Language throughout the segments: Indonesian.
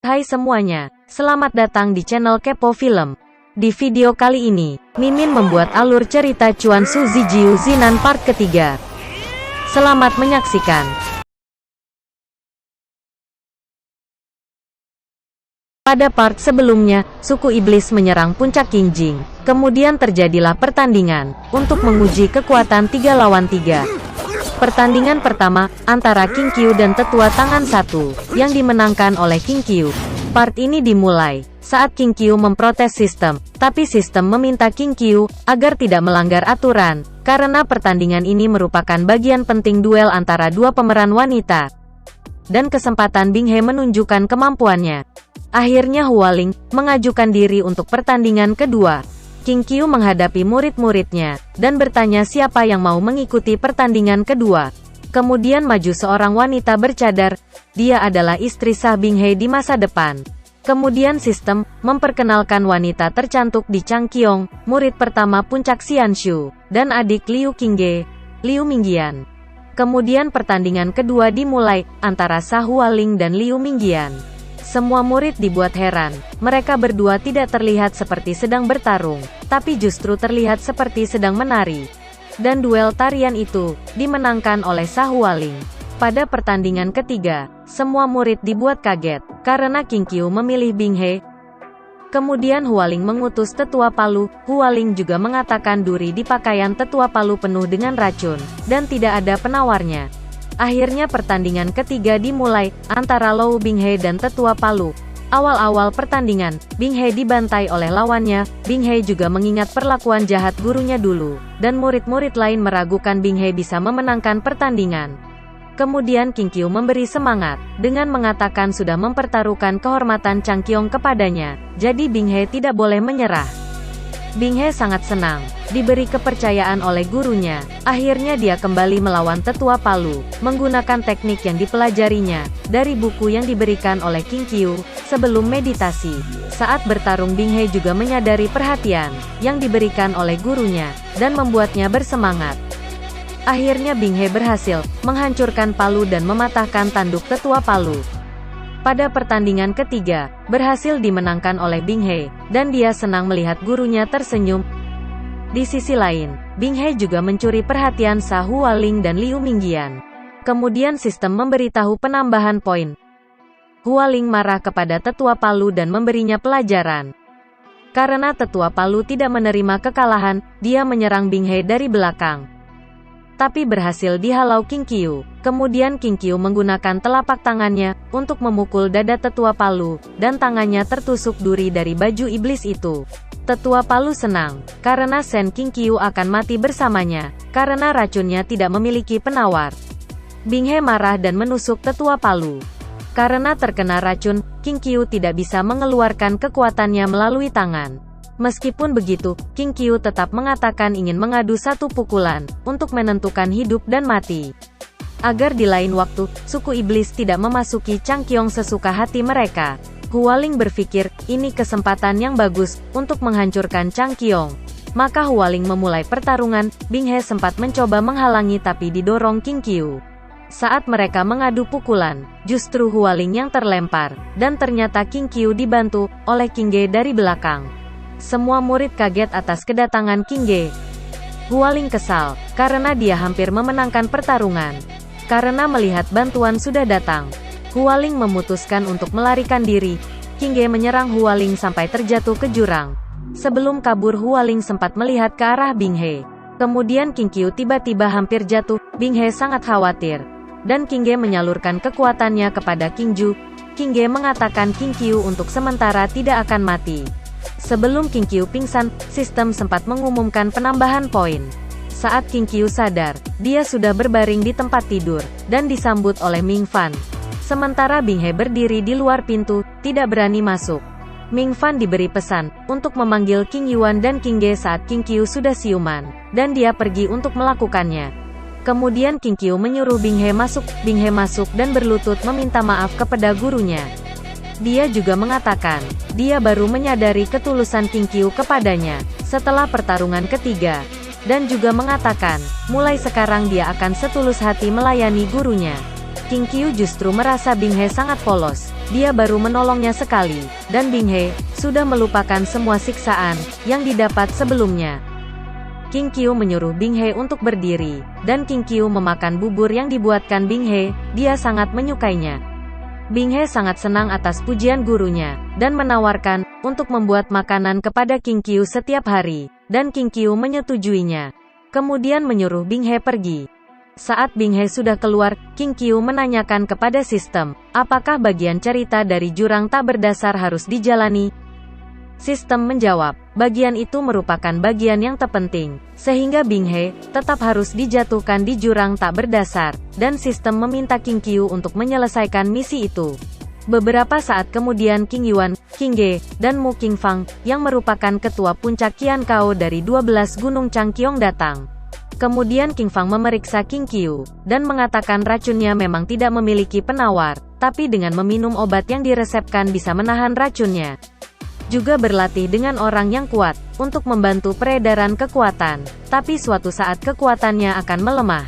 Hai semuanya, selamat datang di channel Kepo Film. Di video kali ini, Mimin membuat alur cerita Chuan Su Zijiu Zinan part ketiga. Selamat menyaksikan. Pada part sebelumnya, suku iblis menyerang puncak Qingjing. Kemudian terjadilah pertandingan untuk menguji kekuatan 3 lawan 3. Pertandingan pertama, antara King Qiu dan Tetua Tangan 1, yang dimenangkan oleh King Qiu. Part ini dimulai saat King Qiu memprotes sistem, tapi sistem meminta King Qiu agar tidak melanggar aturan, karena pertandingan ini merupakan bagian penting duel antara dua pemeran wanita. Dan kesempatan Bing He menunjukkan kemampuannya. Akhirnya Hualing mengajukan diri untuk pertandingan kedua. King Qiu menghadapi murid-muridnya, dan bertanya siapa yang mau mengikuti pertandingan kedua. Kemudian maju seorang wanita bercadar, dia adalah istri sah Bing He di masa depan. Kemudian sistem memperkenalkan wanita tercantik di Changqiong, murid pertama puncak Xianshu, dan adik Liu Qingge, Liu Mingyan. Kemudian pertandingan kedua dimulai, antara Sa Hualing dan Liu Mingyan. Semua murid dibuat heran, mereka berdua tidak terlihat seperti sedang bertarung, tapi justru terlihat seperti sedang menari. Dan duel tarian itu, dimenangkan oleh Sa Hualing. Pada pertandingan ketiga, semua murid dibuat kaget, karena King Qiu memilih Bing He. Kemudian Hualing mengutus Tetua Palu, Hualing juga mengatakan duri di pakaian Tetua Palu penuh dengan racun, dan tidak ada penawarnya. Akhirnya pertandingan ketiga dimulai, antara Lou Bing He dan Tetua Palu. Awal-awal pertandingan, Bing He dibantai oleh lawannya. Bing He juga mengingat perlakuan jahat gurunya dulu, dan murid-murid lain meragukan Bing He bisa memenangkan pertandingan. Kemudian King Qiu memberi semangat, dengan mengatakan sudah mempertaruhkan kehormatan Changqiong kepadanya, jadi Bing He tidak boleh menyerah. Bing He sangat senang, diberi kepercayaan oleh gurunya. Akhirnya dia kembali melawan Tetua Palu, menggunakan teknik yang dipelajarinya, dari buku yang diberikan oleh King Qiu, sebelum meditasi. Saat bertarung Bing He juga menyadari perhatian, yang diberikan oleh gurunya, dan membuatnya bersemangat. Akhirnya Bing He berhasil, menghancurkan Palu dan mematahkan tanduk Tetua Palu. Pada pertandingan ketiga, berhasil dimenangkan oleh Bing He, dan dia senang melihat gurunya tersenyum. Di sisi lain, Bing He juga mencuri perhatian Sa Hualing dan Liu Mingyan. Kemudian sistem memberitahu penambahan poin. Hualing marah kepada Tetua Palu dan memberinya pelajaran. Karena Tetua Palu tidak menerima kekalahan, dia menyerang Bing He dari belakang. Tapi berhasil dihalau King Qiu. Kemudian King Qiu menggunakan telapak tangannya untuk memukul dada Tetua Palu, dan tangannya tertusuk duri dari baju iblis itu. Tetua Palu senang, karena Sen King Qiu akan mati bersamanya, karena racunnya tidak memiliki penawar. Bing He marah dan menusuk Tetua Palu. Karena terkena racun, King Qiu tidak bisa mengeluarkan kekuatannya melalui tangan. Meskipun begitu, King Qiu tetap mengatakan ingin mengadu satu pukulan, untuk menentukan hidup dan mati. Agar di lain waktu, suku iblis tidak memasuki Changqiong sesuka hati mereka. Hualing berpikir, ini kesempatan yang bagus, untuk menghancurkan Changqiong. Maka Hualing memulai pertarungan. Bing He sempat mencoba menghalangi tapi didorong King Qiu. Saat mereka mengadu pukulan, justru Hualing yang terlempar, dan ternyata King Qiu dibantu oleh Qingge dari belakang. Semua murid kaget atas kedatangan Qingge. Hualing kesal, karena dia hampir memenangkan pertarungan. Karena melihat bantuan sudah datang, Hualing memutuskan untuk melarikan diri. Qingge menyerang Hualing sampai terjatuh ke jurang. Sebelum kabur Hualing sempat melihat ke arah Bing He. Kemudian King Qiu tiba-tiba hampir jatuh. Bing He sangat khawatir, dan Qingge menyalurkan kekuatannya kepada King Ju. Qingge mengatakan King Qiu untuk sementara tidak akan mati. Sebelum King Qiu pingsan, sistem sempat mengumumkan penambahan poin. Saat King Qiu sadar, dia sudah berbaring di tempat tidur, dan disambut oleh Ming Fan. Sementara Bing He berdiri di luar pintu, tidak berani masuk. Ming Fan diberi pesan, untuk memanggil King Yuan dan Qingge saat King Qiu sudah siuman, dan dia pergi untuk melakukannya. Kemudian King Qiu menyuruh Bing He masuk. Bing He masuk dan berlutut meminta maaf kepada gurunya. Dia juga mengatakan, dia baru menyadari ketulusan King Qiu kepadanya, setelah pertarungan ketiga. Dan juga mengatakan, mulai sekarang dia akan setulus hati melayani gurunya. King Qiu justru merasa Bing He sangat polos, dia baru menolongnya sekali, dan Bing He sudah melupakan semua siksaan yang didapat sebelumnya. King Qiu menyuruh Bing He untuk berdiri, dan King Qiu memakan bubur yang dibuatkan Bing He. Dia sangat menyukainya. Bing He sangat senang atas pujian gurunya, dan menawarkan untuk membuat makanan kepada King Qiu setiap hari, dan King Qiu menyetujuinya. Kemudian menyuruh Bing He pergi. Saat Bing He sudah keluar, King Qiu menanyakan kepada sistem, apakah bagian cerita dari jurang tak berdasar harus dijalani? Sistem menjawab, bagian itu merupakan bagian yang terpenting, sehingga Bing He tetap harus dijatuhkan di jurang tak berdasar, dan sistem meminta King Qiu untuk menyelesaikan misi itu. Beberapa saat kemudian King Yuan, King Ge, dan Mu Qingfang, yang merupakan ketua puncak Qian Kao dari 12 Gunung Changqiong datang. Kemudian King Fang memeriksa King Qiu, dan mengatakan racunnya memang tidak memiliki penawar, tapi dengan meminum obat yang diresepkan bisa menahan racunnya. Juga berlatih dengan orang yang kuat, untuk membantu peredaran kekuatan, tapi suatu saat kekuatannya akan melemah.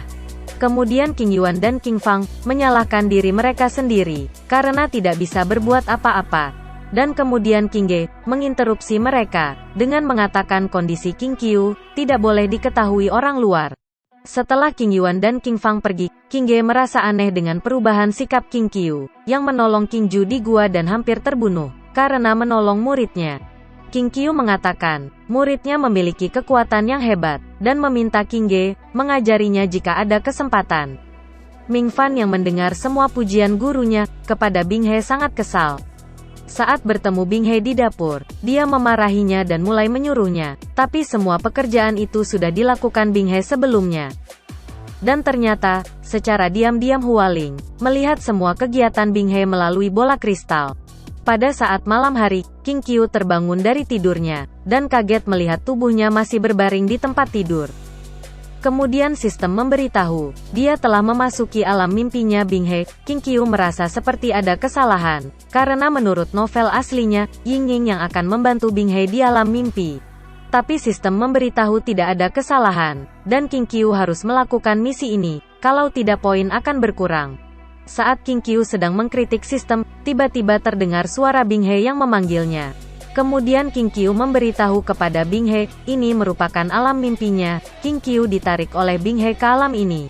Kemudian King Yuan dan King Fang menyalahkan diri mereka sendiri, karena tidak bisa berbuat apa-apa. Dan kemudian King Ge menginterupsi mereka, dengan mengatakan kondisi King Qiu tidak boleh diketahui orang luar. Setelah King Yuan dan King Fang pergi, King Ge merasa aneh dengan perubahan sikap King Qiu, yang menolong King Ju di gua dan hampir terbunuh karena menolong muridnya. King Qiu mengatakan, muridnya memiliki kekuatan yang hebat, dan meminta King Ge mengajarinya jika ada kesempatan. Ming Fan yang mendengar semua pujian gurunya kepada Bing He sangat kesal. Saat bertemu Bing He di dapur, dia memarahinya dan mulai menyuruhnya, tapi semua pekerjaan itu sudah dilakukan Bing He sebelumnya. Dan ternyata, secara diam-diam Hualing melihat semua kegiatan Bing He melalui bola kristal. Pada saat malam hari, King Qiu terbangun dari tidurnya, dan kaget melihat tubuhnya masih berbaring di tempat tidur. Kemudian sistem memberitahu, dia telah memasuki alam mimpinya Bing He. King Qiu merasa seperti ada kesalahan, karena menurut novel aslinya, Ying Ying yang akan membantu Bing He di alam mimpi. Tapi sistem memberitahu tidak ada kesalahan, dan King Qiu harus melakukan misi ini, kalau tidak poin akan berkurang. Saat King Qiu sedang mengkritik sistem, tiba-tiba terdengar suara Bing He yang memanggilnya. Kemudian King Qiu memberitahu kepada Bing He, ini merupakan alam mimpinya. King Qiu ditarik oleh Bing He ke alam ini,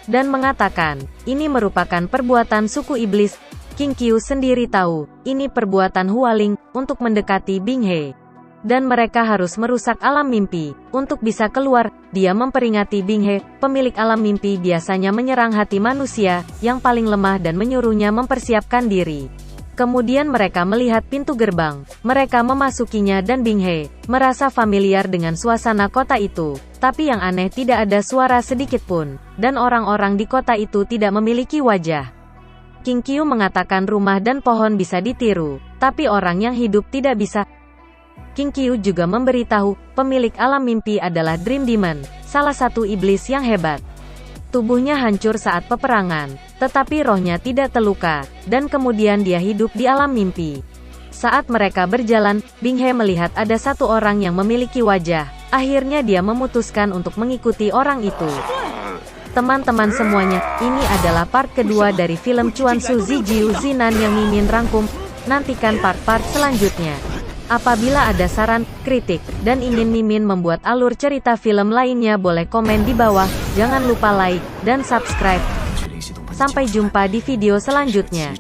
dan mengatakan, ini merupakan perbuatan suku iblis. King Qiu sendiri tahu, ini perbuatan Hualing, untuk mendekati Bing He. Dan mereka harus merusak alam mimpi, untuk bisa keluar. Dia memperingati Bing He, pemilik alam mimpi biasanya menyerang hati manusia, yang paling lemah dan menyuruhnya mempersiapkan diri. Kemudian mereka melihat pintu gerbang, mereka memasukinya dan Bing He merasa familiar dengan suasana kota itu. Tapi yang aneh tidak ada suara sedikit pun, dan orang-orang di kota itu tidak memiliki wajah. King Qiu mengatakan rumah dan pohon bisa ditiru, tapi orang yang hidup tidak bisa. King Qiu juga memberitahu, pemilik alam mimpi adalah Dream Demon, salah satu iblis yang hebat. Tubuhnya hancur saat peperangan, tetapi rohnya tidak terluka, dan kemudian dia hidup di alam mimpi. Saat mereka berjalan, Bing He melihat ada satu orang yang memiliki wajah. Akhirnya dia memutuskan untuk mengikuti orang itu. Teman-teman semuanya, ini adalah part kedua dari film Chuan Su Zijiu Zinan yang Mimin rangkum. Nantikan part-part selanjutnya. Apabila ada saran, kritik, dan ingin Mimin membuat alur cerita film lainnya boleh komen di bawah. Jangan lupa like dan subscribe. Sampai jumpa di video selanjutnya.